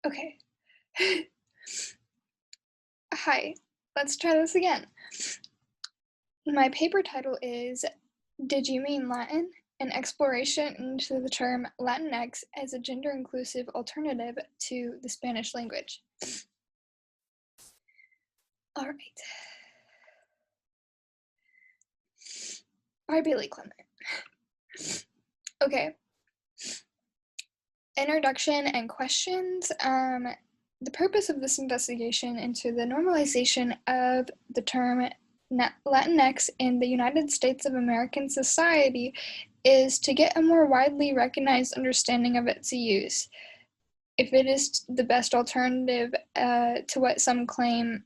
Okay. Hi, let's try this again. My paper title is Did You Mean Latin? An exploration into the term Latinx as a gender-inclusive alternative to the Spanish language. All right. By Billy Clement. Okay. Introduction and questions. The purpose of this investigation into the normalization of the term Latinx in the United States of American society is to get a more widely recognized understanding of its use, if it is the best alternative to what some claim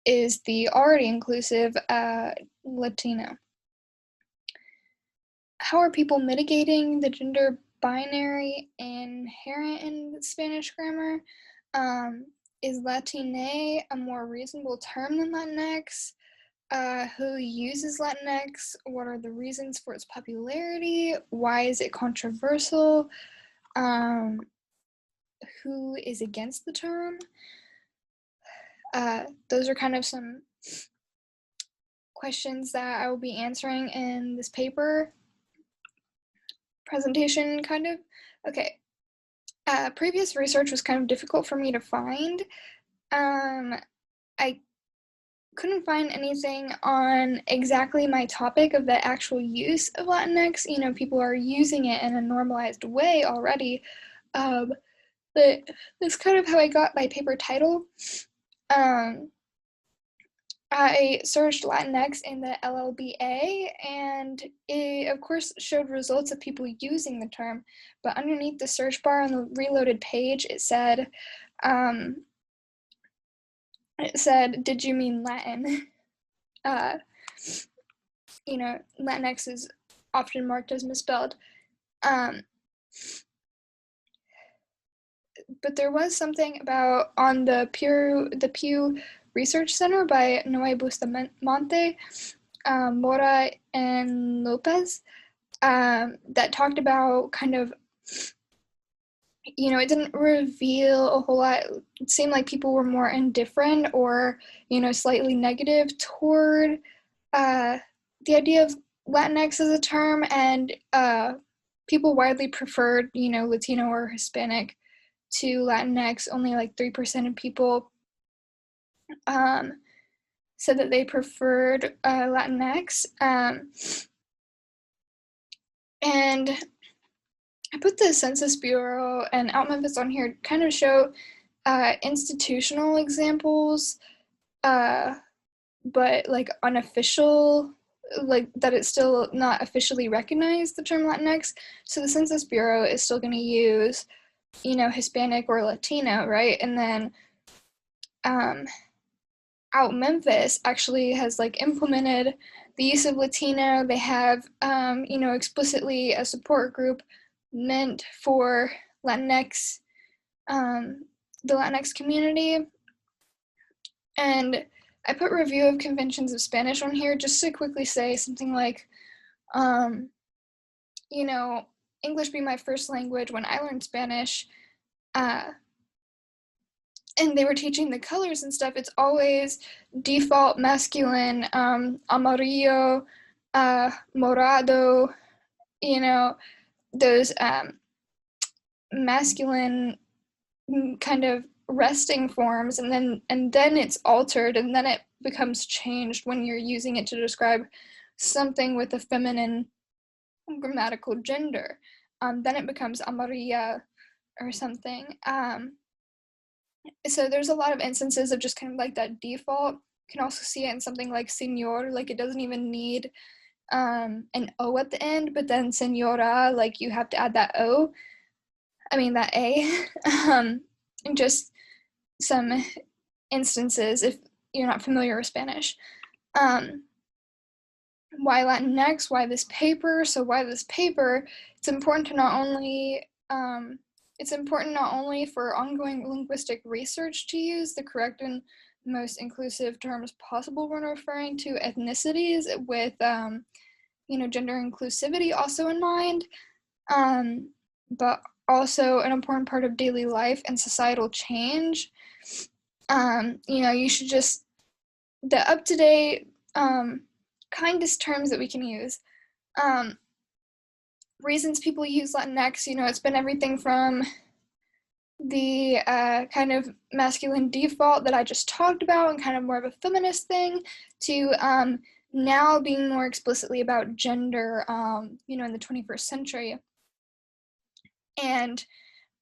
is the already inclusive Latino. How are people mitigating the gender binary inherent in Spanish grammar? Is Latine a more reasonable term than Latinx? Who uses Latinx? What are the reasons for its popularity? Why is it controversial? Who is against the term? Those are kind of some questions that I will be answering in this paper presentation, kind of. Okay. Previous research was kind of difficult for me to find. I couldn't find anything on exactly my topic of the actual use of Latinx. You know, people are using it in a normalized way already. But that's kind of how I got my paper title. I searched Latinx in the LLBA, and it, of course, showed results of people using the term, but underneath the search bar on the reloaded page, it said, did you mean Latin? You know, Latinx is often marked as misspelled. But there was something about on the Pew Research Center by Noé Bustamante, Mora, and Lopez, that talked about kind of, you know, it didn't reveal a whole lot. It seemed like people were more indifferent or, you know, slightly negative toward the idea of Latinx as a term, and people widely preferred, you know, Latino or Hispanic to Latinx. Only like 3% of people said that they preferred Latinx. And I put the Census Bureau and Out Memphis on here to kind of show institutional examples, but like unofficial, like that it's still not officially recognized, the term Latinx. So the Census Bureau is still going to use, you know, Hispanic or Latino, right? And then Out Memphis actually has like implemented the use of Latino. They have, you know, explicitly a support group meant for Latinx, the Latinx community. And I put review of conventions of Spanish on here just to quickly say something like, you know, English being my first language, when I learned Spanish, and they were teaching the colors and stuff, it's always default masculine, amarillo, morado, you know, those masculine kind of resting forms, and then it's altered, and then it becomes changed when you're using it to describe something with a feminine grammatical gender. Then it becomes amarilla or something. So there's a lot of instances of just kind of like that default. You can also see it in something like señor, like it doesn't even need an O at the end, but then señora, like you have to add that that A. And just some instances if you're not familiar with Spanish. Why Latinx? Why this paper? So why this paper? It's important to not only for ongoing linguistic research to use the correct and most inclusive terms possible when referring to ethnicities with, you know, gender inclusivity also in mind, but also an important part of daily life and societal change. You should just, the up-to-date, kindest terms that we can use. Reasons people use Latinx, it's been everything from the kind of masculine default that I just talked about and kind of more of a feminist thing to now being more explicitly about gender, in the 21st century. And,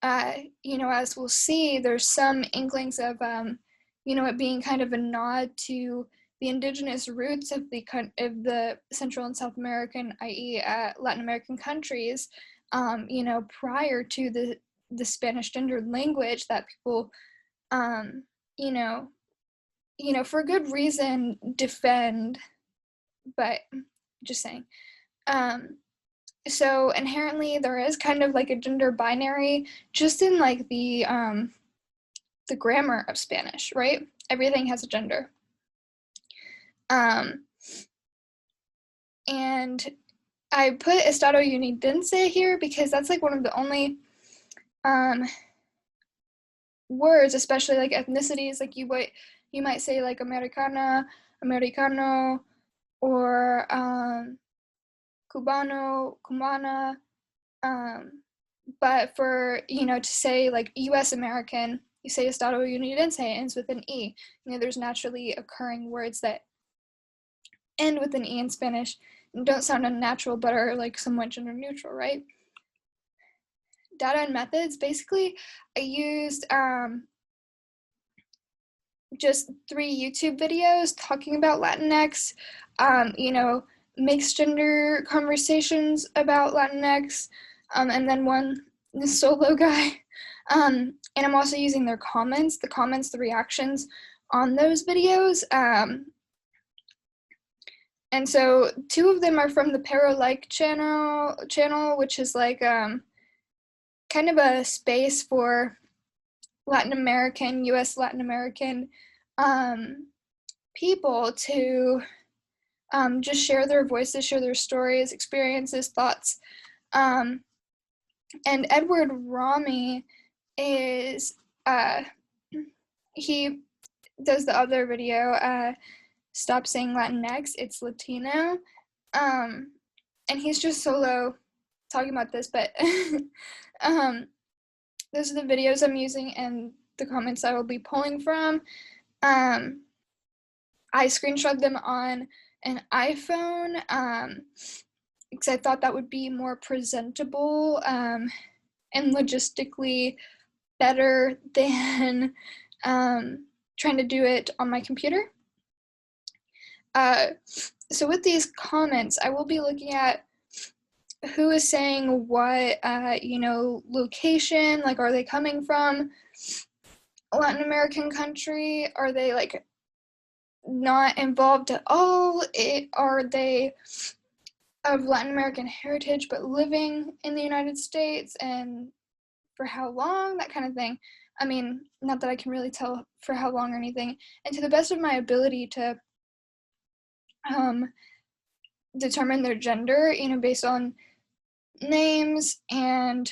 as we'll see, there's some inklings of, it being kind of a nod to the indigenous roots of the Central and South American, i.e. Latin American countries, prior to the Spanish gendered language that people, for good reason defend, but just saying. So inherently there is kind of like a gender binary just in like the grammar of Spanish, right? Everything has a gender. And I put Estado Unidense here because that's like one of the only words, especially like ethnicities, like you might say like Americana, Americano, or Cubano, Cubana, but for, to say like US American, you say Estado Unidense, it ends with an E. There's naturally occurring words that end with an E in Spanish and don't sound unnatural, but are like somewhat gender neutral, right? Data and methods, basically, I used just 3 YouTube videos talking about Latinx, mixed gender conversations about Latinx, and then one solo guy. And I'm also using their comments, the reactions on those videos. And so 2 of them are from the Para-like channel, which is like kind of a space for Latin American, US Latin American people to just share their voices, share their stories, experiences, thoughts. And Edward Rami is, he does the other video, Stop Saying Latinx, It's Latino. And he's just solo talking about this, but those are the videos I'm using and the comments I will be pulling from. I screenshot them on an iPhone because I thought that would be more presentable and logistically better than trying to do it on my computer. So with these comments, I will be looking at who is saying what, location, like, are they coming from a Latin American country? Are they, like, not involved at all? Are they of Latin American heritage but living in the United States, and for how long? That kind of thing. I mean, not that I can really tell for how long or anything. And to the best of my ability to determine their gender, based on names and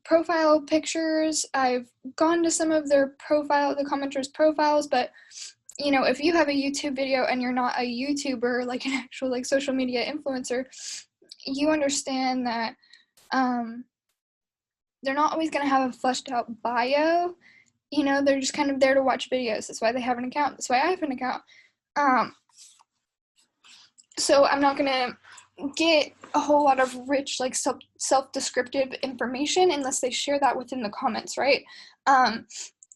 profile pictures. I've gone to some of the commenters' profiles, but if you have a YouTube video and you're not a YouTuber, like an actual like social media influencer, you understand that they're not always going to have a fleshed out bio. They're just kind of there to watch videos. That's why they have an account. That's why I have an account. So I'm not going to get a whole lot of rich, like, self-descriptive information unless they share that within the comments, right? I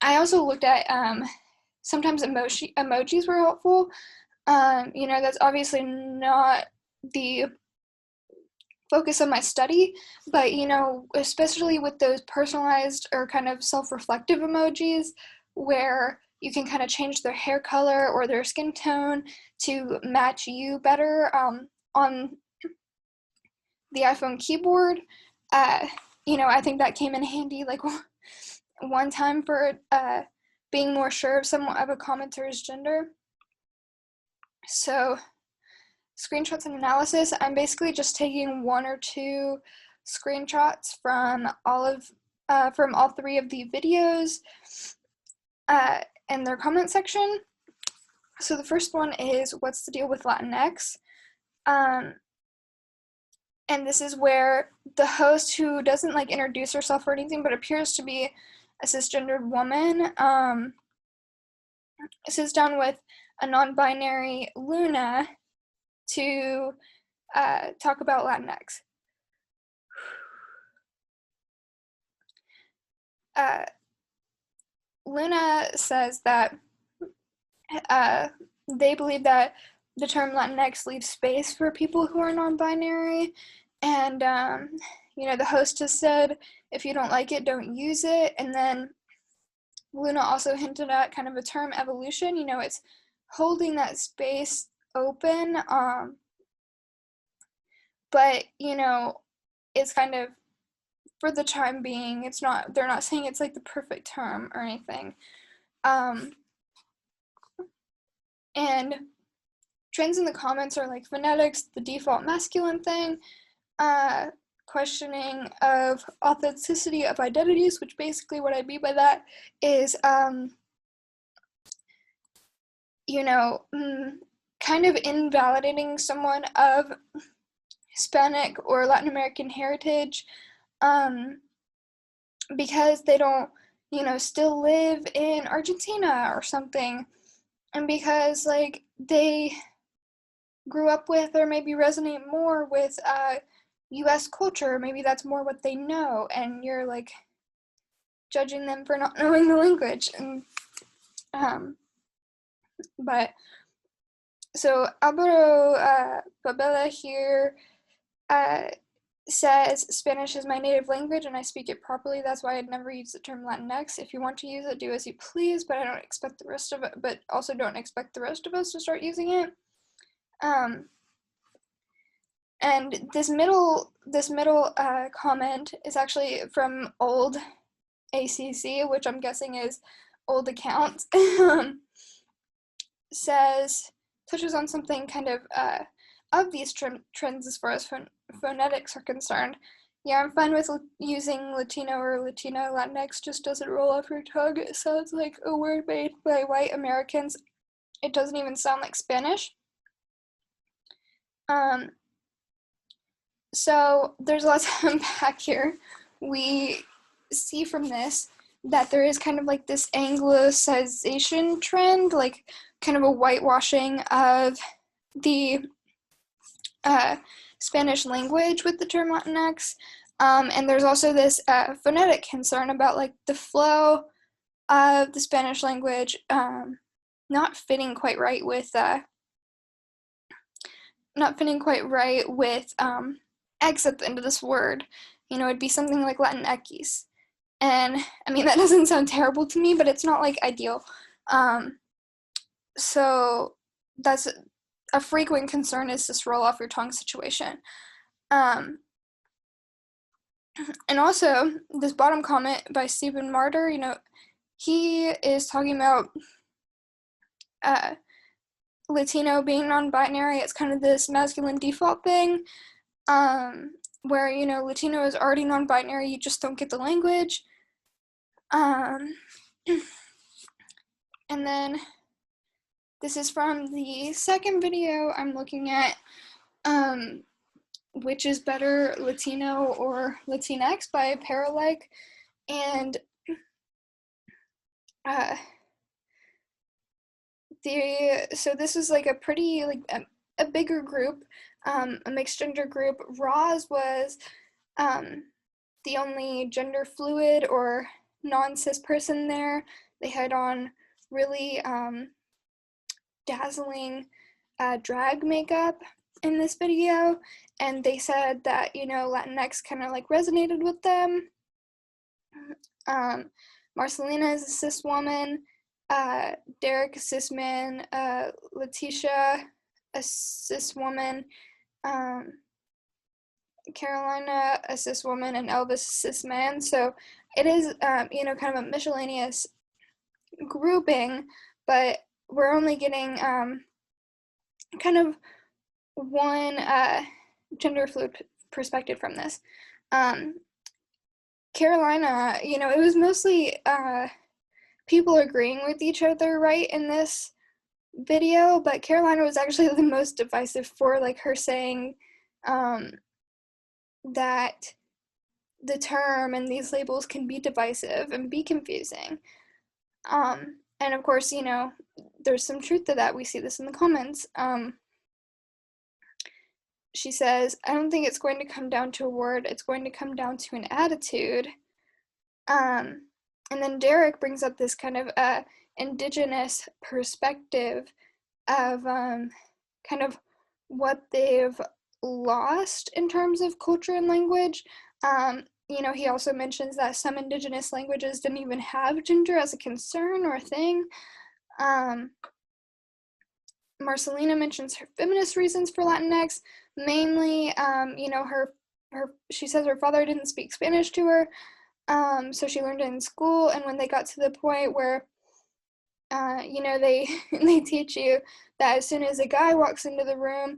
also looked at sometimes emojis were helpful. That's obviously not the focus of my study, but especially with those personalized or kind of self-reflective emojis where you can kind of change their hair color or their skin tone to match you better on the iPhone keyboard. I think that came in handy like one time for being more sure of a commenter's gender. So screenshots and analysis, I'm basically just taking 1 or 2 screenshots from all 3 of the videos in their comment section. So the first one is, what's the deal with Latinx? And this is where the host, who doesn't like introduce herself or anything, but appears to be a cisgendered woman, sits down with a non-binary Luna to talk about Latinx. Luna says that they believe that the term Latinx leaves space for people who are non-binary, and the host has said, if you don't like it, don't use it. And then Luna also hinted at kind of a term evolution. It's holding that space open, but it's kind of, for the time being, they're not saying it's like the perfect term or anything. And trends in the comments are like phonetics, the default masculine thing, questioning of authenticity of identities, which basically what I mean by that is, kind of invalidating someone of Hispanic or Latin American heritage, because they don't, still live in Argentina or something, and because like they grew up with or maybe resonate more with US culture, maybe that's more what they know, and you're like judging them for not knowing the language. And but so Alvaro Babella here says, Spanish is my native language and I speak it properly. That's why I'd never use the term Latinx. If you want to use it, do as you please, but I don't expect the rest of it, but also don't expect the rest of us to start using it. And this middle comment is actually from old ACC, which I'm guessing is old account. Touches on something kind of these trends as far as phonetics are concerned. Yeah, I'm fine with using Latino or Latina. Latinx just doesn't roll off your tongue. It sounds like a word made by white Americans. It doesn't even sound like Spanish. So there's lots to unpack here. We see from this that there is kind of like this Anglicization trend, like kind of a whitewashing of the Spanish language with the term Latinx. And there's also this phonetic concern about like the flow of the Spanish language not fitting quite right with X at the end of this word. It'd be something like Latinx. And I mean, that doesn't sound terrible to me, but it's not like ideal. So that's a frequent concern, is this roll off your tongue situation. And also this bottom comment by Stephen Martyr, he is talking about Latino being non-binary. It's kind of this masculine default thing, where Latino is already non-binary, you just don't get the language. And then this is from the second video I'm looking at, which is better, Latino or Latinx by Paralike. And so this is like a pretty, like a bigger group, a mixed gender group. Roz was the only gender fluid or non-cis person there. They had on really dazzling drag makeup in this video, and they said that Latinx kind of like resonated with them. Marcelina is a cis woman, Derek a cis man, Letitia a cis woman, Carolina a cis woman, and Elvis a cis man. So it is kind of a miscellaneous grouping, but we're only getting kind of one gender fluid perspective from this. Carolina, you know, it was mostly people agreeing with each other, right, in this video, but Carolina was actually the most divisive for, like, her saying that the term and these labels can be divisive and be confusing. And of course, you know, there's some truth to that. We see this in the comments. She says, I don't think it's going to come down to a word, it's going to come down to an attitude. And then Derek brings up this kind of indigenous perspective of kind of what they've lost in terms of culture and language. You know, he also mentions that some indigenous languages didn't even have gender as a concern or a thing. Marcelina mentions her feminist reasons for Latinx, mainly, you know, she says her father didn't speak Spanish to her, so she learned it in school, and when they got to the point where, you know, they teach you that as soon as a guy walks into the room,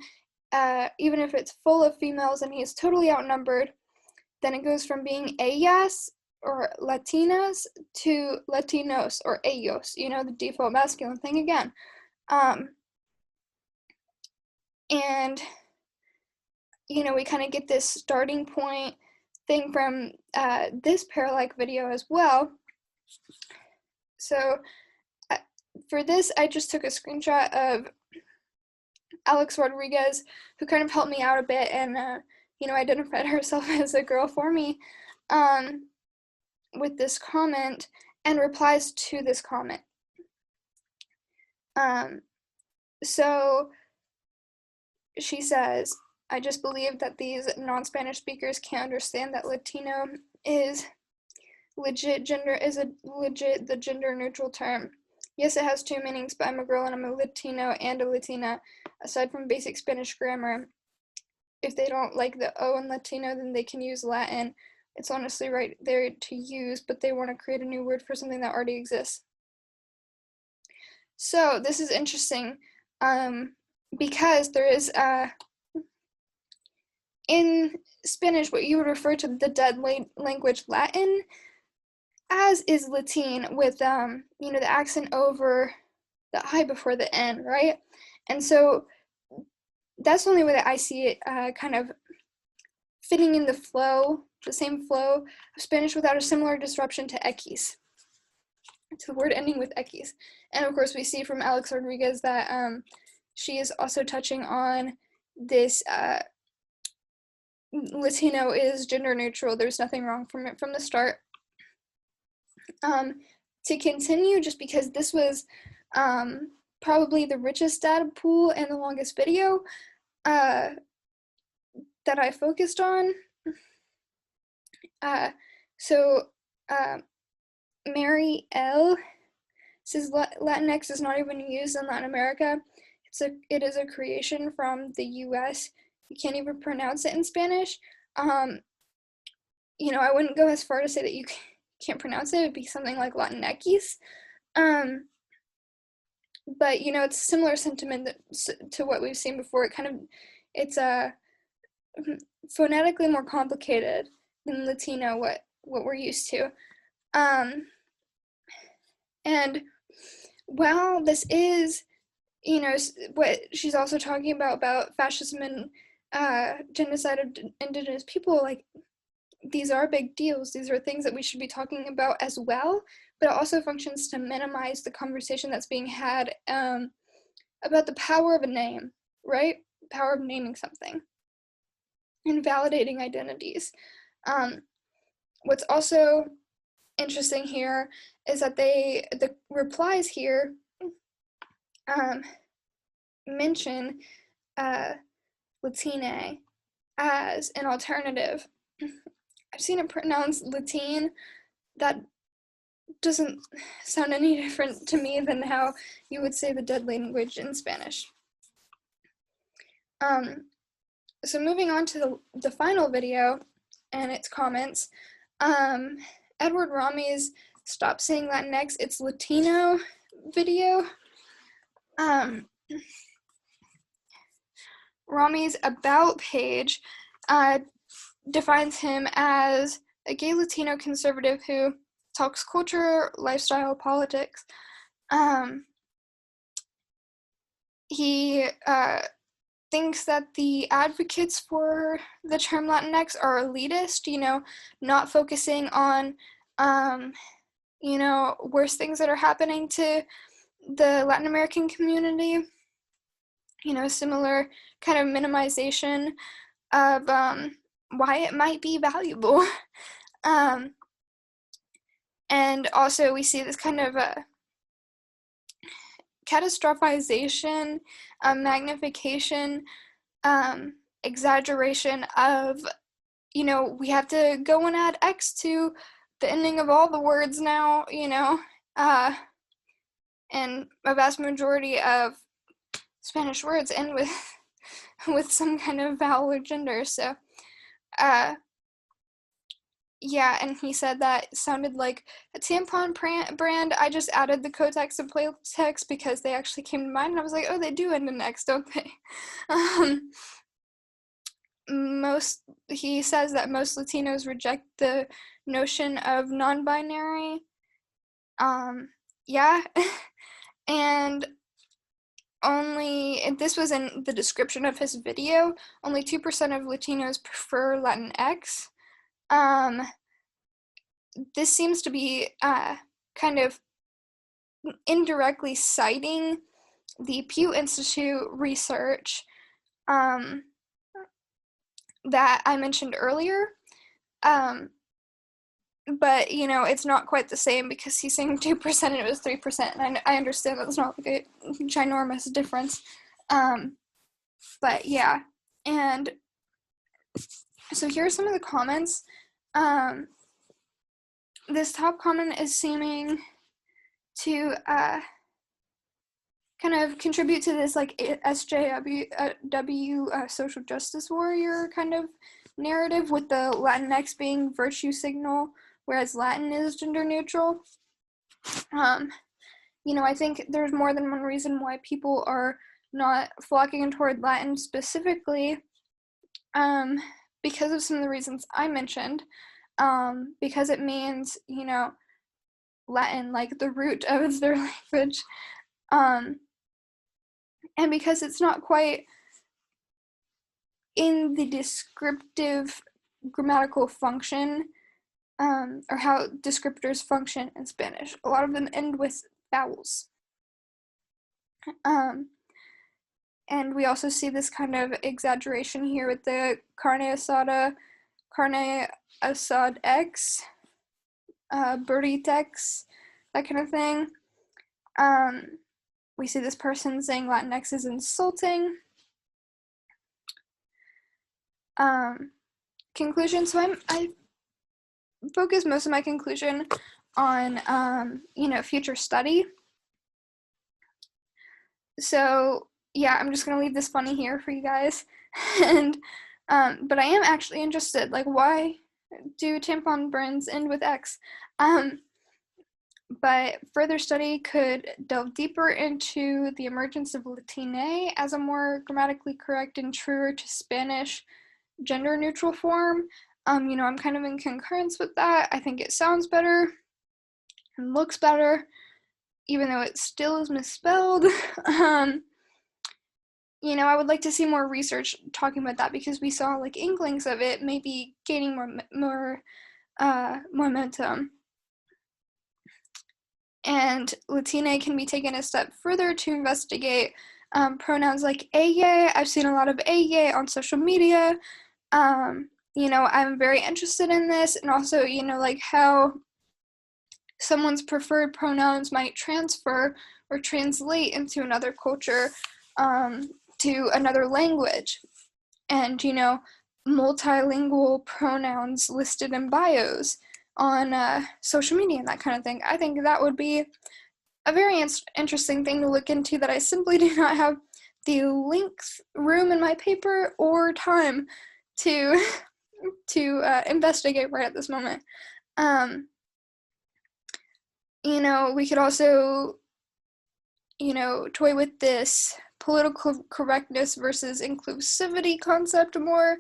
even if it's full of females and he's totally outnumbered, then it goes from being ellas or Latinas to Latinos or ellos, you know, the default masculine thing again. And, you know, we kind of get this starting point thing from this Paralike video as well. So for this, I just took a screenshot of Alex Rodriguez, who kind of helped me out a bit and, you know, identified herself as a girl for me with this comment and replies to this comment. So she says, I just believe that these non-Spanish speakers can't understand that Latino is legit the gender neutral term. Yes, it has two meanings, but I'm a girl and I'm a Latino and a Latina. Aside from basic Spanish grammar, if they don't like the O in Latino, then they can use Latin. It's honestly right there to use, but they want to create a new word for something that already exists. So this is interesting because there is in Spanish what you would refer to the dead language Latin as is Latine with you know, the accent over the I before the N, right? And so that's the only way that I see it kind of fitting in the flow, the same flow of Spanish without a similar disruption to X, to the word ending with X. And of course we see from Alex Rodriguez that she is also touching on this Latino is gender neutral. There's nothing wrong from it from the start. To continue, just because this was probably the richest data pool and the longest video that I focused on. So Mary L says Latinx is not even used in Latin America. It is a creation from the US. You can't even pronounce it in Spanish. You know, I wouldn't go as far to say that you can't pronounce it. It would be something like Latinx. But, you know, it's a similar sentiment to what we've seen before. It's phonetically more complicated than Latino, what we're used to. And while this is, you know, what she's also talking about fascism and genocide of indigenous people, like, these are big deals. These are things that we should be talking about as well, but it also functions to minimize the conversation that's being had about the power of a name, right? Power of naming something and validating identities. What's also interesting here is that the replies here mention Latine as an alternative. I've seen it pronounced Latine. That doesn't sound any different to me than how you would say the dead language in Spanish. So moving on to the final video and its comments, Edward Ramey's Stop Saying Latinx, It's Latino video. Ramey's About page defines him as a gay Latino conservative who talks culture, lifestyle, politics. He thinks that the advocates for the term Latinx are elitist, not focusing on, worse things that are happening to the Latin American community, similar kind of minimization of why it might be valuable. And also we see this kind of catastrophization, magnification, exaggeration of, we have to go and add X to the ending of all the words now, and a vast majority of Spanish words end with some kind of vowel or gender. So, yeah, and he said that sounded like a tampon brand. I just added the cotex and playtext because they actually came to mind, and I was like, oh, they do end in X, don't they? He says that most Latinos reject the notion of non-binary. Yeah, and this was in the description of his video, only 2% of Latinos prefer Latinx. This seems to be kind of indirectly citing the Pew Institute research that I mentioned earlier. But, it's not quite the same because he's saying 2% and it was 3%, and I understand that's not like a ginormous difference. But yeah, and so here are some of the comments. This top comment is seeming to kind of contribute to this like SJW social justice warrior kind of narrative, with the Latinx being virtue signal, whereas Latin is gender neutral. I think there's more than one reason why people are not flocking toward Latin specifically, because of some of the reasons I mentioned, because it means, Latin, like the root of their language, and because it's not quite in the descriptive grammatical function, or how descriptors function in Spanish. A lot of them end with vowels. And we also see this kind of exaggeration here with the carne asada X, burritex, that kind of thing. We see this person saying Latinx is insulting. Conclusion. So I focus most of my conclusion on, future study. So yeah, I'm just gonna leave this funny here for you guys. And but I am actually interested, like, why do tampon brands end with X? But further study could delve deeper into the emergence of Latine as a more grammatically correct and truer to Spanish gender neutral form. I'm kind of in concurrence with that. I think it sounds better and looks better, even though it still is misspelled. I would like to see more research talking about that, because we saw like inklings of it maybe gaining more momentum. And Latine can be taken a step further to investigate pronouns like ella. I've seen a lot of ella on social media. I'm very interested in this, and also, like how someone's preferred pronouns might transfer or translate into another culture, to another language. And, multilingual pronouns listed in bios on social media and that kind of thing. I think that would be a very interesting thing to look into that I simply do not have the length, room in my paper, or time to investigate right at this moment. We could also, toy with this political correctness versus inclusivity concept more.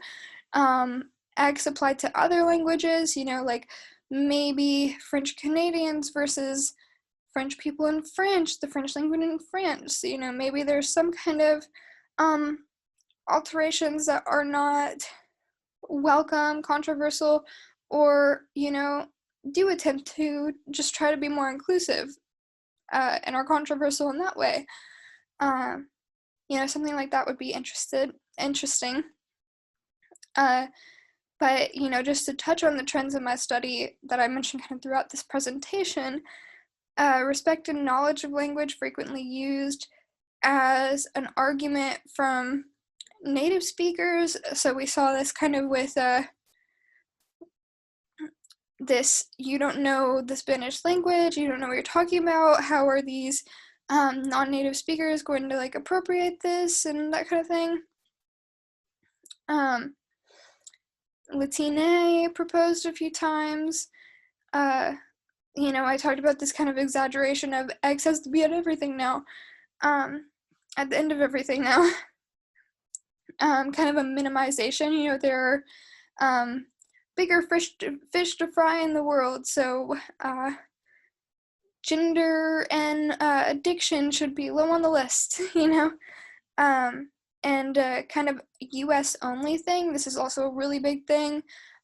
X applied to other languages, you know, like maybe French Canadians versus French people in France, the French language in France, you know, maybe there's some kind of alterations that are not welcome, controversial, or, you know, do attempt to just try to be more inclusive and are controversial in that way. You know, something like that would be interesting. But, you know, just to touch on the trends in my study that I mentioned kind of throughout this presentation, respect and knowledge of language frequently used as an argument from native speakers. So we saw this kind of with this, you don't know the Spanish language, you don't know what you're talking about, how are these non-native speakers going to like appropriate this and that kind of thing. Latine proposed a few times. You know, I talked about this kind of exaggeration of X has to be at everything now, at the end of everything now. Kind of a minimization, you know, there are bigger fish to fry in the world, so gender and addiction should be low on the list, you know. And kind of US only thing, this is also a really big thing.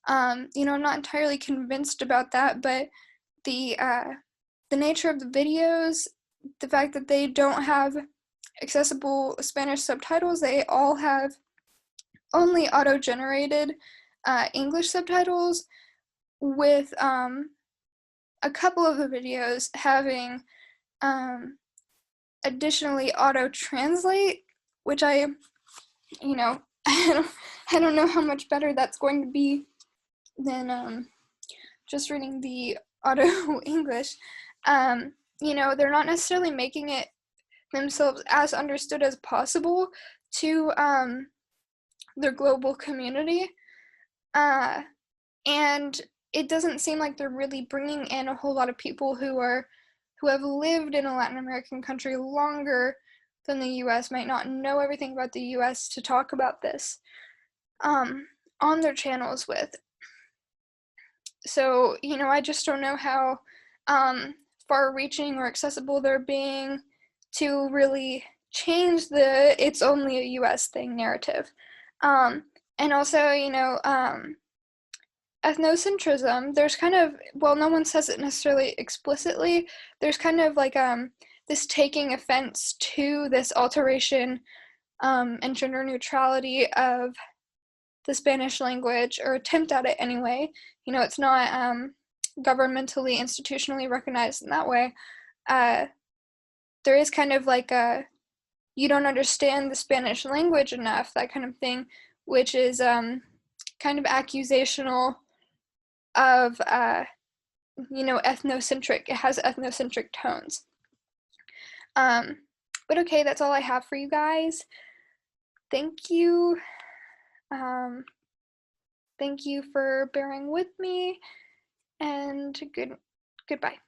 You know, I'm not entirely convinced about that, but the nature of the videos, the fact that they don't have accessible Spanish subtitles, they all have only auto-generated English subtitles, with a couple of the videos having additionally auto-translate, which you know, I don't know how much better that's going to be than just reading the auto English. You know, they're not necessarily making it themselves as understood as possible to their global community, and it doesn't seem like they're really bringing in a whole lot of people who have lived in a Latin American country longer than the US, might not know everything about the US to talk about this on their channels with. So, you know, I just don't know how far-reaching or accessible they're being to really change the "it's only a US thing" narrative. And also, you know, ethnocentrism, there's kind of, well, no one says it necessarily explicitly, there's kind of like this taking offense to this alteration and gender neutrality of the Spanish language, or attempt at it anyway. You know, it's not governmentally, institutionally recognized in that way. There is kind of like a, you don't understand the Spanish language enough, that kind of thing, which is kind of accusational of, you know, ethnocentric. It has ethnocentric tones. But okay, that's all I have for you guys. Thank you. Thank you for bearing with me, and goodbye.